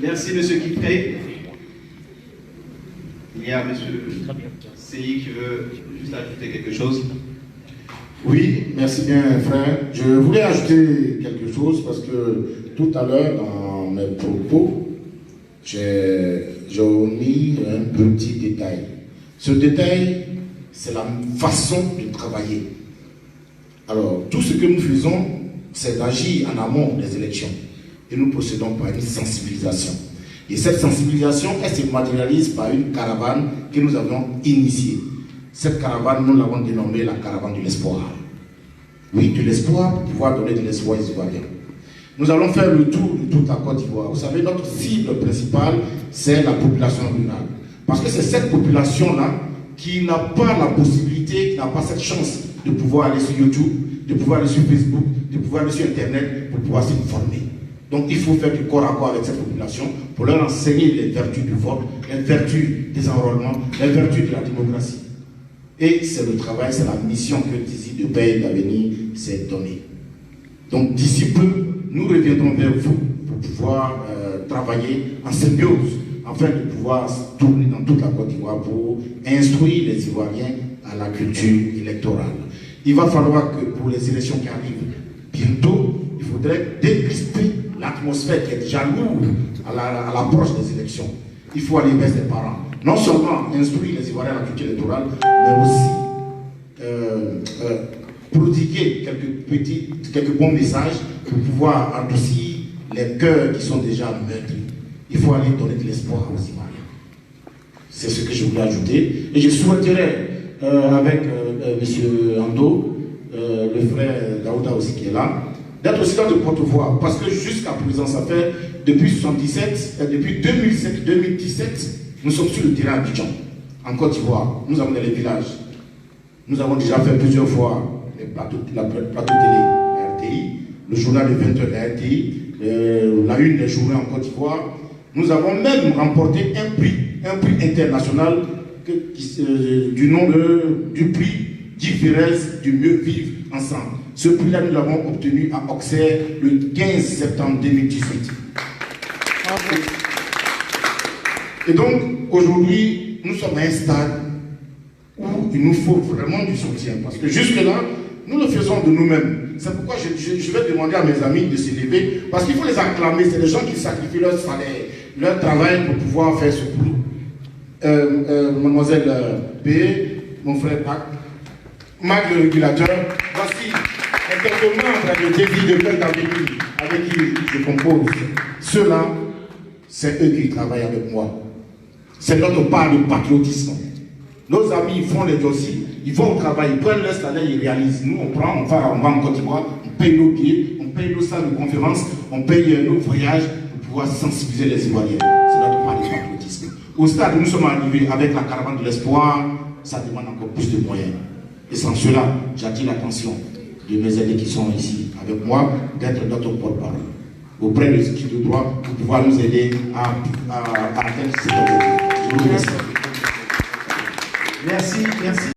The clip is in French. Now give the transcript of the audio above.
Merci, monsieur Kipré. Il y a monsieur CI qui veut juste ajouter quelque chose. Oui, merci bien, frère. Je voulais ajouter quelque chose parce que tout à l'heure, dans mes propos, j'ai omis un petit détail. Ce détail, c'est la façon de travailler. Alors, tout ce que nous faisons, c'est d'agir en amont des élections. Et nous procédons par une sensibilisation. Et cette sensibilisation, elle se matérialise par une caravane que nous avons initiée. Cette caravane, nous l'avons dénommée la caravane de l'espoir. Oui, de l'espoir pour pouvoir donner de l'espoir aux Ivoiriens. Nous allons faire le tour de toute la Côte d'Ivoire. Vous savez, notre cible principale, c'est la population rurale. Parce que c'est cette population-là qui n'a pas la possibilité, qui n'a pas cette chance de pouvoir aller sur YouTube, de pouvoir aller sur Facebook, de pouvoir aller sur Internet pour pouvoir s'informer. Donc il faut faire du corps à corps avec cette population pour leur enseigner les vertus du vote, les vertus des enrôlements, les vertus de la démocratie. Et c'est le travail, c'est la mission que d'ici de Pays d'avenir s'est donnée. Donc d'ici peu, nous reviendrons vers vous pour pouvoir travailler en symbiose, afin de pouvoir tourner dans toute la Côte d'Ivoire pour instruire les Ivoiriens à la culture électorale. Il va falloir que pour les élections qui arrivent bientôt, il faudrait décrisper l'atmosphère qui est déjà lourde à l'approche des élections. Il faut aller vers les parents. Non seulement instruire les Ivoiriens à la culture électorale, mais aussi prodiguer quelques bons messages pour pouvoir adoucir les cœurs qui sont déjà meurtris. Il faut aller donner de l'espoir aux Ivoiriens. C'est ce que je voulais ajouter. Et je souhaiterais, avec M. Ando, le frère Daouda aussi qui est là, d'être aussi dans le porte-voix. Parce que jusqu'à présent, ça fait depuis 2017, nous sommes sur le terrain d'Abidjan, en Côte d'Ivoire. Nous avons dans les villages. Nous avons déjà fait plusieurs fois les plateaux télé, la RTI, le journal de 20h de la RTI, la une des journées en Côte d'Ivoire. Nous avons même remporté un prix international du nom du prix Guy Ferrez du mieux vivre ensemble. Ce prix-là, nous l'avons obtenu à Auxerre le 15 septembre 2018. Et donc, aujourd'hui, nous sommes à un stade où il nous faut vraiment du soutien. Parce que jusque-là, nous le faisons de nous-mêmes. C'est pourquoi je vais demander à mes amis de se lever. Parce qu'il faut les acclamer. C'est des gens qui sacrifient leur salaire, leur travail pour pouvoir faire ce prix. Mademoiselle B, mon frère Marc le régulateur, voici quelques membres de David de Pays d'avenir avec qui je compose. Ceux-là, c'est eux qui travaillent avec moi. C'est notre part de patriotisme. Nos amis ils font les dossiers, ils vont au travail, ils prennent leur salaire, ils réalisent. Nous, on va en Côte d'Ivoire, on paye nos billets, on paye nos salles de conférence, on paye nos voyages pour pouvoir sensibiliser les Ivoiriens. C'est notre part de patriotisme. Au stade où nous sommes arrivés avec la caravane de l'espoir, ça demande encore plus de moyens. Et sans cela, j'attire l'attention de mes aînés qui sont ici avec moi, d'être notre porte-parole auprès de qui de droit pour pouvoir nous aider à atteindre cet objectif. Je vous remercie. Merci.